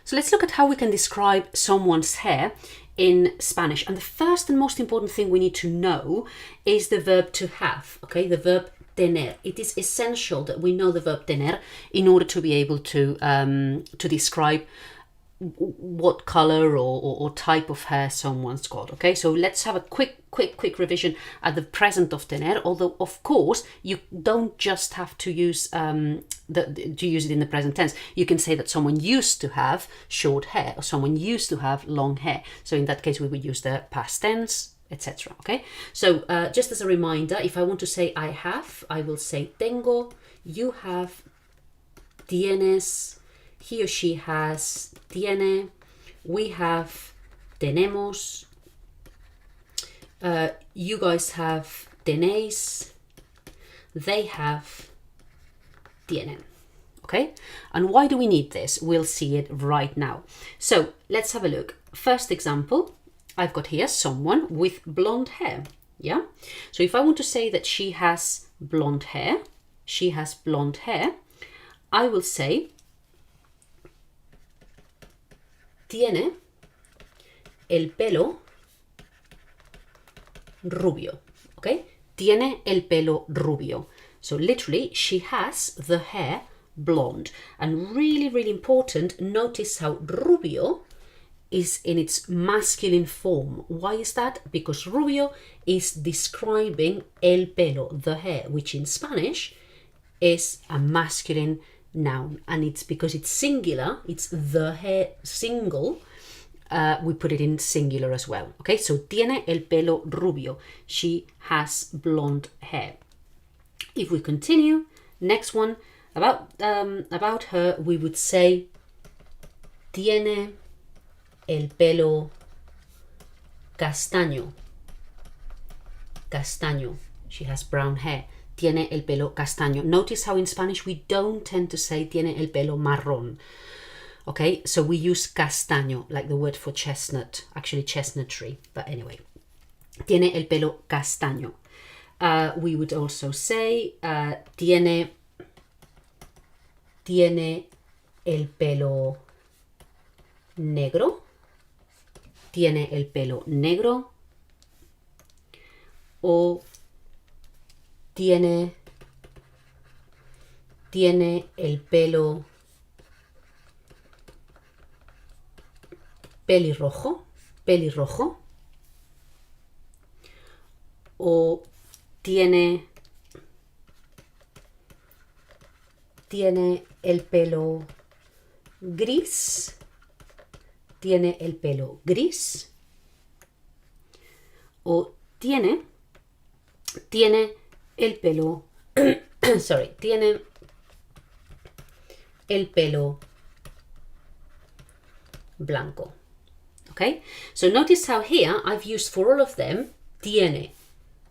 So let's look at how we can describe someone's hair in Spanish. And the first and most important thing we need to know is the verb to have, okay? The verb tener. It is essential that we know the verb tener in order to be able to describe what color or type of hair someone's got, okay? So let's have a quick revision at the present of tener, although of course you don't just have to use it in the present tense. You can say that someone used to have short hair or someone used to have long hair. So in that case we would use the past tense, etc. Okay, so just as a reminder, if I want to say I have, I will say tengo, you have, tienes, he or she has, tiene, we have, tenemos, you guys have, tenéis, they have, tienen. Okay, and why do we need this? We'll see it right now. So let's have a look. First example, I've got here someone with blonde hair. Yeah, so if I want to say that she has blonde hair, I will say tiene el pelo rubio. Okay, tiene el pelo rubio. So literally, she has the hair blonde. And really important, notice how rubio is in its masculine form. Why is that? Because rubio is describing el pelo, the hair, which in Spanish is a masculine noun. And it's because it's singular, it's the hair single, we put it in singular as well. Okay, so tiene el pelo rubio. She has blonde hair. If we continue, next one, about her, we would say tiene el pelo castaño. Castaño. She has brown hair. Tiene el pelo castaño. Notice how in Spanish we don't tend to say tiene el pelo marrón. Okay, so we use castaño, like the word for chestnut, actually chestnut tree, but anyway. Tiene el pelo castaño. We would also say tiene el pelo negro. Tiene el pelo negro. O tiene el pelo pelirrojo. O tiene el pelo gris. Tiene el pelo gris. O tiene el pelo tiene el pelo blanco. Okay, so notice how here I've used for all of them tiene.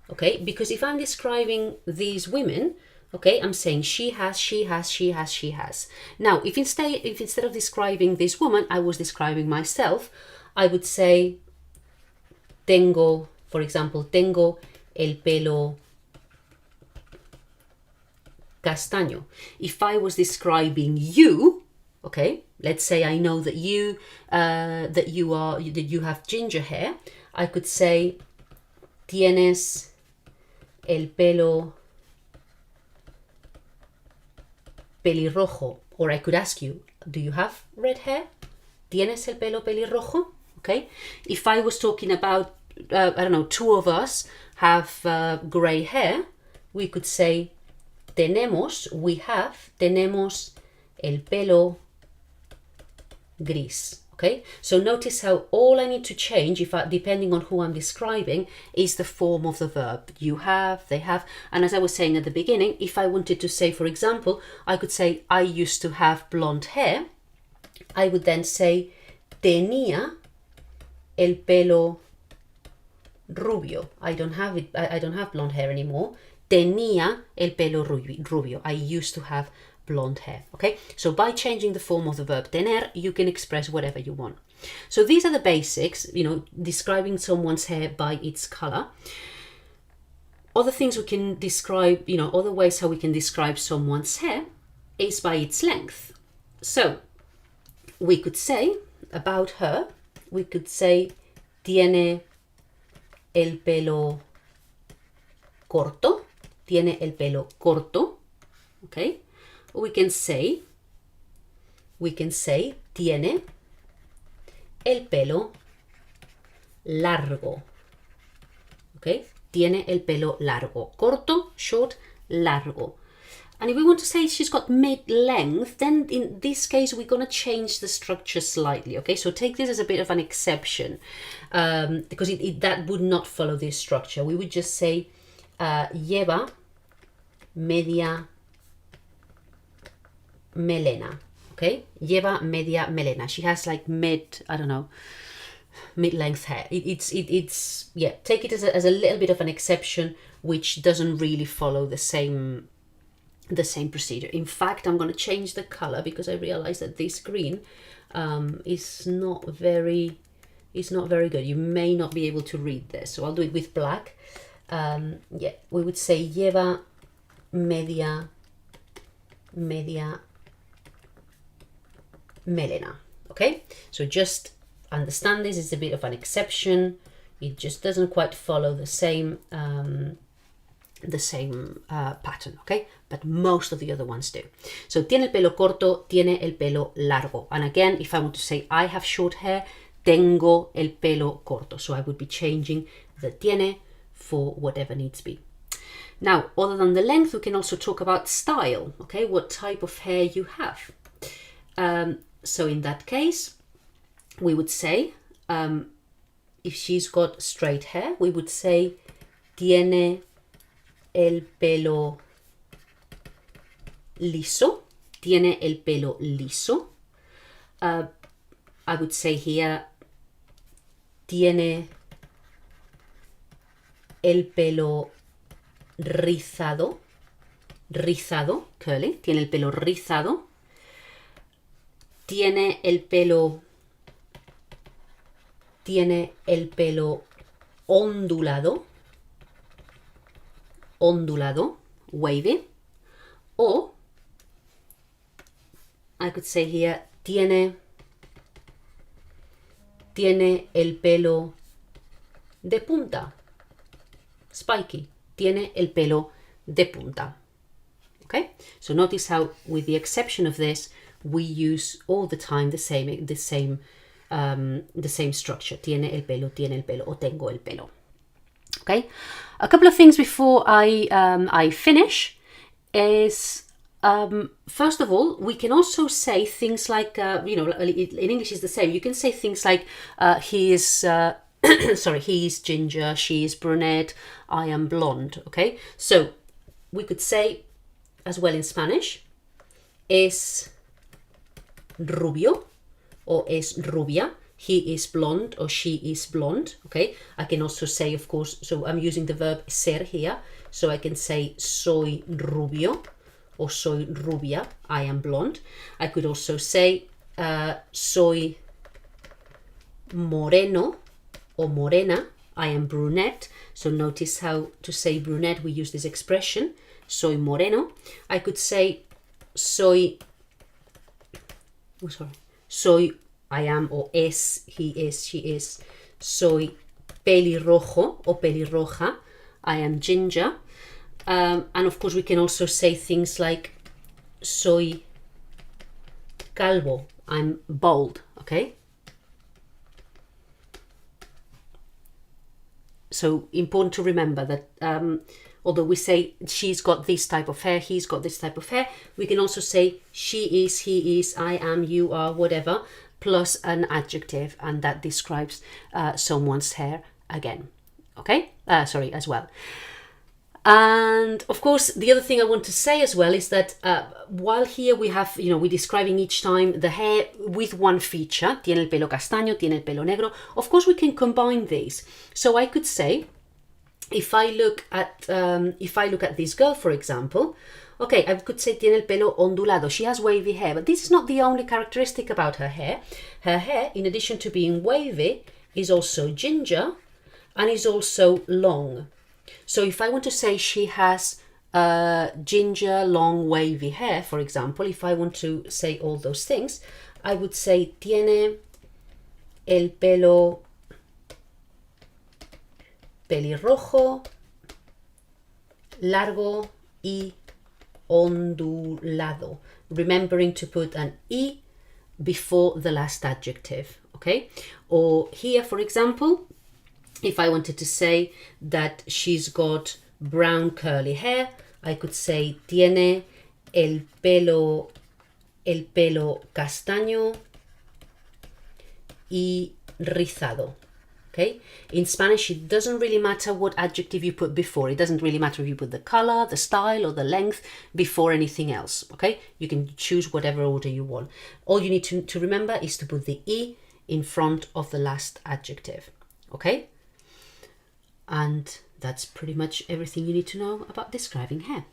Okay, because if I'm describing these women, okay, I'm saying she has. Now, if instead of describing this woman, I was describing myself, I would say tengo, for example, tengo el pelo castaño. If I was describing you, okay, let's say I know that you have ginger hair, I could say tienes el pelo pelirrojo, or I could ask you, do you have red hair? ¿Tienes el pelo pelirrojo? Okay. If I was talking about, I don't know, two of us have gray hair, we could say tenemos el pelo gris. Okay, so notice how all I need to change, depending on who I'm describing, is the form of the verb. You have, they have, and as I was saying at the beginning, if I wanted to say, for example, I could say I used to have blonde hair, I would then say tenía el pelo rubio. I don't have it. I don't have blonde hair anymore. Tenía el pelo rubio. I used to have blonde hair. Okay, so by changing the form of the verb tener, you can express whatever you want. So these are the basics, describing someone's hair by its color. Other things we can describe, other ways how we can describe someone's hair is by its length. So we could say about her, we could say tiene el pelo corto, tiene el pelo corto, okay? Or we can say tiene el pelo largo, okay? Tiene el pelo largo, corto, short, largo. And if we want to say she's got mid-length, then in this case, we're going to change the structure slightly, okay? So take this as a bit of an exception, because that would not follow this structure. We would just say, lleva media melena, okay? Lleva media melena. She has like mid-length hair. It's yeah, take it as a little bit of an exception, which doesn't really follow the same procedure. In fact, I'm going to change the color because I realize that this green is not very good. You may not be able to read this, so I'll do it with black. Yeah, we would say lleva media melena, okay? So just understand this is a bit of an exception. It just doesn't quite follow the same pattern, okay? But most of the other ones do. So tiene el pelo corto, tiene el pelo largo. And again, if I want to say I have short hair, tengo el pelo corto. So I would be changing the tiene for whatever needs be. Now, other than the length, we can also talk about style, okay? What type of hair you have. So in that case, we would say, if she's got straight hair, we would say tiene el pelo liso, tiene el pelo liso. I would say here, tiene el pelo rizado, curly, tiene el pelo rizado. Tiene el pelo ondulado, wavy. Or I could say here, tiene el pelo de punta, spiky. Tiene el pelo de punta. Okay, so notice how, with the exception of this, we use all the time the same structure. Tiene el pelo, o tengo el pelo. Okay, a couple of things before I finish is, first of all, we can also say things like, in English is the same. You can say things like, he is, sorry, he is ginger, she is brunette, I am blonde, okay? So we could say, as well in Spanish, es rubio or es rubia, he is blonde or she is blonde, okay? I can also say, of course, so I'm using the verb ser here, so I can say soy rubio or soy rubia, I am blonde. I could also say soy moreno or morena, I am brunette. So notice how to say brunette, we use this expression, soy moreno. I could say soy, I am, or es, he is, she is, soy pelirrojo or pelirroja, I am ginger. And of course we can also say things like soy calvo, I'm bald, okay? So important to remember that although we say she's got this type of hair, he's got this type of hair, we can also say she is, he is, I am, you are, whatever, plus an adjective, and that describes someone's hair again, okay? As well. And of course, the other thing I want to say as well is that while here we have, we're describing each time the hair with one feature, tiene el pelo castaño, tiene el pelo negro, of course we can combine these. So I could say, if I look at this girl, for example, okay, I could say tiene el pelo ondulado, she has wavy hair, but this is not the only characteristic about her hair. Her hair, in addition to being wavy, is also ginger and is also long. So if I want to say she has ginger, long, wavy hair, for example, if I want to say all those things, I would say tiene el pelo pelirrojo, largo y ondulado. Remembering to put an y before the last adjective, okay? Or here, for example, if I wanted to say that she's got brown curly hair, I could say tiene el pelo castaño y rizado. Okay? In Spanish, it doesn't really matter what adjective you put before. It doesn't really matter if you put the color, the style, or the length before anything else. Okay? You can choose whatever order you want. All you need to remember is to put the y in front of the last adjective. Okay? And that's pretty much everything you need to know about describing hair.